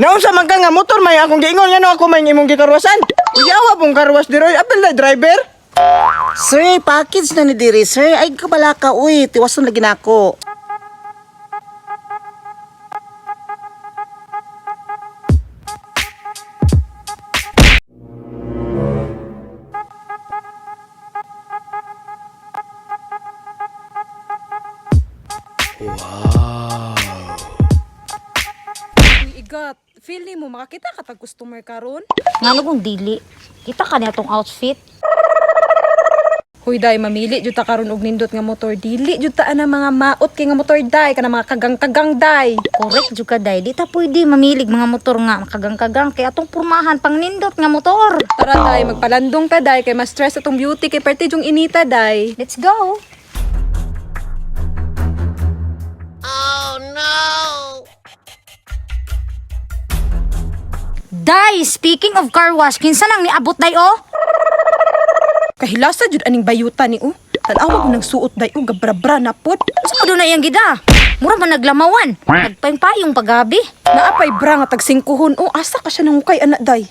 Naunsa man ka nga motor may akong giingon nga no ako may imong gikarwasan. Uyawa pong karwas diroy apil na driver. Sir, package na ni diri, sir. Ay, kabala ka, uy. Tiwason lagi na ako. Igat, feel ni mo makakita ka tag customer karon? Ngano kung dili? Kita ka niya tong outfit. Hoy day, mamili jud ta karon og nindot nga motor. Dili jud ta ana mga maot kay nga motor day, kana mga kagang-kagang day. Correct jud ka day. Di ta pwede mamilig mga motor nga makagang-kagang kay atong pormahan pang nindot nga motor. Tara day, magpalandong ta day kay mas stress atong beauty kay parte jung inita day. Let's go. Day, speaking of car wash, kinsa nang niabot day oh? Kahilasa jud aning bayuta ni Tan-awa mo nang suot day gabrabra na pod. Sa pa doon na iyang gida? Mura man naglamawan. Nagpayong pagabi. Naapay bra nga tag 5 asa ka siya nangukay anak day.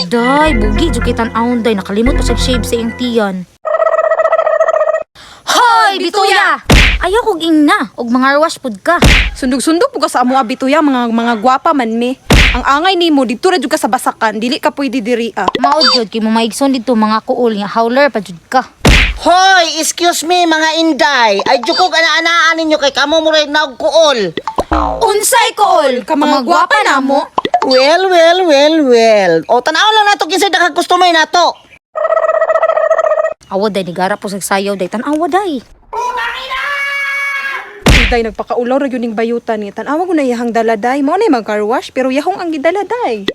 Day, bugi jud kitan aon day nakalimot pa sa shave sa iyang tiyan. Hoy, bituya! Ayaw kog ingna og mga wash pud ka. Sundog-sundog po ka sa amo abituya mga gwapa man me. Ang angay nimo didto ra jud ka sa basakan, dili ka pwede diri ah. Maod jud kay mo maigson dito mga kuol nga howler pa jud ka. Hoy, excuse me, mga inday. Ay, jukog ana-anaan ninyo kay kamo mo rin nagkuol. Unsay kuol? Ka mga gwapa na mo. Well. O, tanaw lang nato kinsay nakakustomer nato. Awa day nigara po sa sayaw day tan-awa day. Day nagpakaulaw ra yun ning bayuta ni. Tan-awa ko na iyahang daladay. Mao na mag car wash pero yahong ang gidaladay.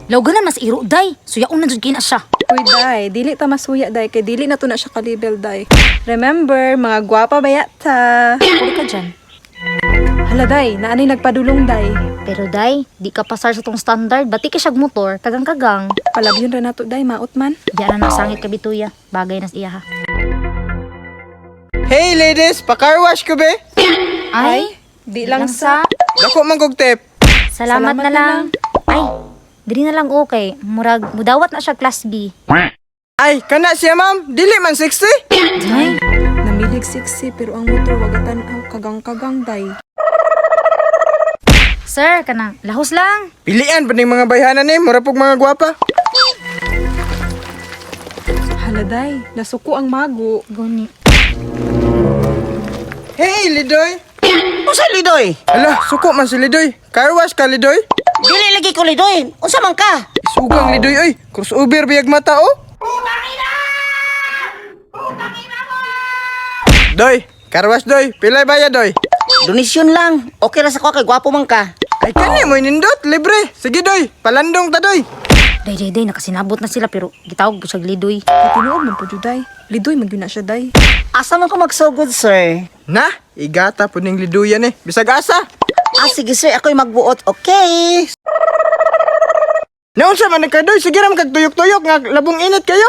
Lawganan mas iro day. Suyaon na jud kina siya. Uy day, dili ta masuya day kay dili na to na siya ka-label day. Remember, mga gwapa bayata. Uli ka dyan. Hala day, naanay nagpadulong day. Pero day, di ka pasar sa tong standard. Bati ka siyag motor, kagang-kagang. Palabyon ra nato day, maot man. Di na nasangit ka bituya. Bagay na siya ha. Hey ladies, pa-car wash ko be? Ay, Di lang sa... Dako man kog tip. salamat na lang. Ay, diri na lang okay. Murag, mudawat na siya class B. Ay, kana siya ma'am, dili man 60. Ay, Namilig sexy pero ang motor wagatan aw kagang-kagang day. sir, kanang, lahos lang. Pilian pa ning mga bayhanan ni, mura pog mga gwapa. Hala day, nasuko ang mago. Guni. Hey Lidoy. Usa lidoy. Ala, suko man si Lidoy. Car wash ka Lidoy? Dili lagi ko lidoy. Unsa man ka? Sugang Lidoy oy, crossover biyag mata oh. Doy, car wash doy. Pilay bayad doy. Donation lang. Okay ra sa ko kay gwapo man ka. Ay kani mo nindot, libre. Sige doy, palandong ta doy. Day, nakasinabot na sila pero gitawag ko siya lidoy. Tinuod man po jud day. Lidoy magyud na siya day. Asa man ko magsugod, sir? Na, igata po ning liduyan eh. Bisag asa. Sige, sir. Ako'y magbuot. Okay. Naunsa man ka doy, sige ram kag tuyok-tuyok nga labong init kayo.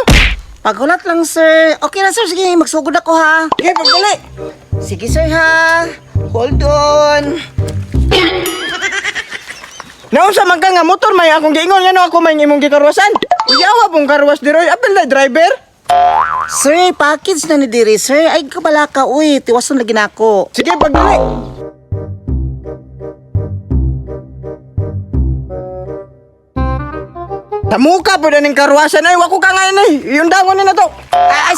Pagulat lang, sir. Okay na, sir. Sige, magsugod ako, ha? Sige, pagdali. Sige, sir, ha? Hold on. Naunsa man ka nga motor may akong giingon nga no ako may imong gikarwasan. Uyawa pong karwas diroy apil na driver. Sir, package na ni diri, sir. Ay, kabala ka, uy. Tiwason lagi na ako. Sige, pagdali. Sa muka po na ning karwasan ay wako ka ngayon eh. Yung dangon ni na to. Ay,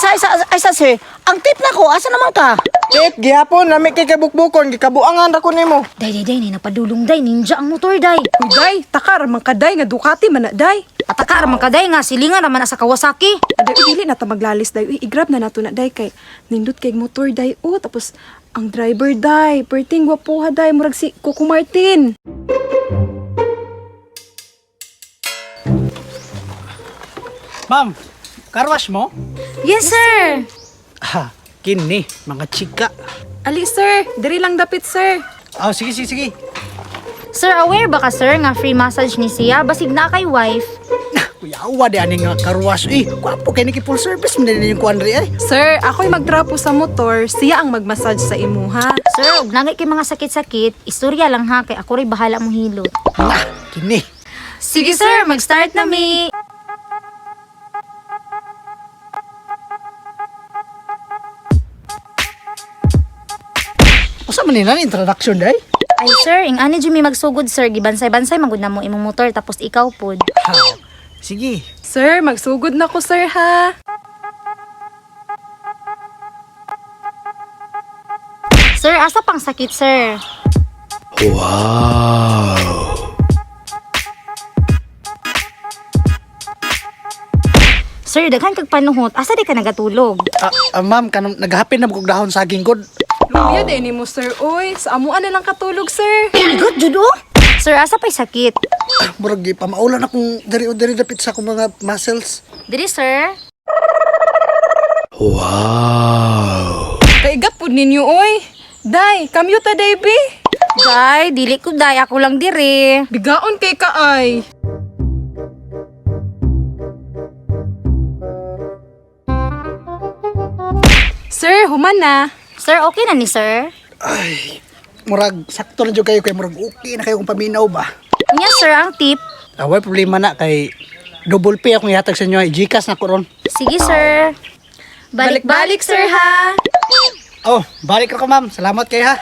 sir. Ang tip na ko, asa naman ka? Tip, gihapon nami kay kabukbukon gikabuangan ra ko nimo. Day, napadulong day. Ninja ang motor day. Uy day, takar man ka day nga Ducati man na day. Ataka raman ka day nga. Silingan naman na sa Kawasaki. Aday, dili na ta maglalis day. Uy, i-grab na nato na day kay nindot kay motor day. Tapos ang driver day. Perting gwapuha day. Murag si Coco Martin. Ma'am, car wash mo? Yes, sir. Kini, mga chika. Ali sir, diri lang dapit sir. Sige. Sir, aware ba ka, sir, nga free massage ni siya? Basig na kay wife. Kuya, awa di aning nga car wash. Kwapo kay niki full service mo din yung kuandri ay. Sir, ako'y magdrapo sa motor. Siya ang magmassage sa imuha. Sir, ug nangay kay mga sakit-sakit, istorya lang ha, kay ako rin bahala mong hilot. Na, kini. Sige sir, mag-start na mi. Asa man nila introduction day? Ay sir, ing ani jud mi magsugod sir, gibansay-bansay magud na mo imong motor tapos ikaw pod. Ha. Sige. Sir, magsugod na ko sir ha. Sir, asa pang sakit sir? Sir, daghan kag panuhot, asa di ka nagatulog? Ma'am, kanang naghapin na kog dahon saging god. Luya din ni mo sir, oy. Sa amuan na lang katulog sir. Good jud oh. Sir, asa pa'y sakit? Murag gi pamaulan akong diri dapit sa akong mga muscles. Diri sir? Kaigat po ninyo, oy. Day, kamyo ta day, be. Day, dili ko day, ako lang diri. Bigaon kay kaay. Sir, human na. Sir, okay na ni sir? Murag sakto na jud kayo kay murag okay na kayo kung paminaw ba. Nya sir, ang tip. Away problema na kay double pay akong ihatag sa inyo. Gcash na ko ron. Sige sir. Balik-balik, sir, ha. Oh, balik ako ma'am. Salamat kayo ha.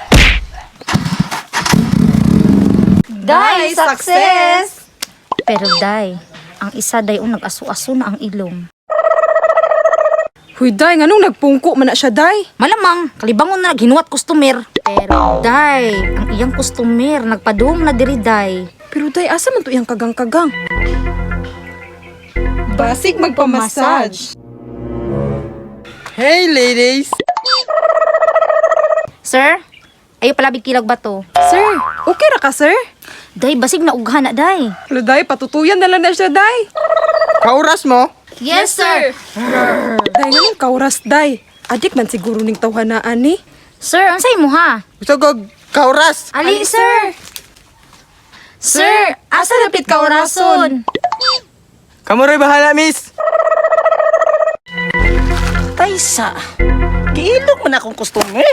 Day, success! Pero day, ang isa day nag-aso-aso na ang ilong. Huy, day, nganong nagpungko man na siya, day? Malamang, kalibangon na naghinuwat customer. Pero day, ang iyang customer nagpadung na diri day. Pero day, asa man to iyang kagang-kagang? Basig magpamassage. Hey ladies! Sir, ayo pala bigkilag ba to? Sir, okay ra ka, sir? Day, basig na ughan na day. Pero day, patutuyan na lang na siya, day. Kauras mo? Yes sir! Day, nganong kauras, day. Adik man siguro ning tawhanaan ni. Sir, ang say mo ha? Gusto ko kauras. Ali sir! Sir, asa napit ka orason? Kamu rin bahala, miss. Taysa. Giilog man akong customer.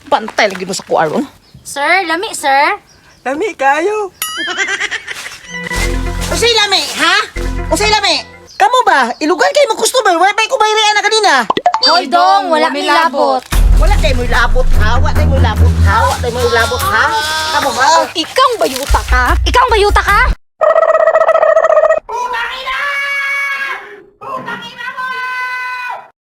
Pantay lagi mo sa kuaron. Sir, lami sir? Lami kayo. Usay lami, ha? Usay lami. Kamu ba? Ilugan kay mo customer. Wala pa ko bayrian na kanina. Hoy dong, wala mi labot. Wala kay mo labot, ha? Wala kay mo labot, ha? Wala kay mo labot, ha? Kamu ba? Ikaw bayuta ka? Ikaw bayuta ka?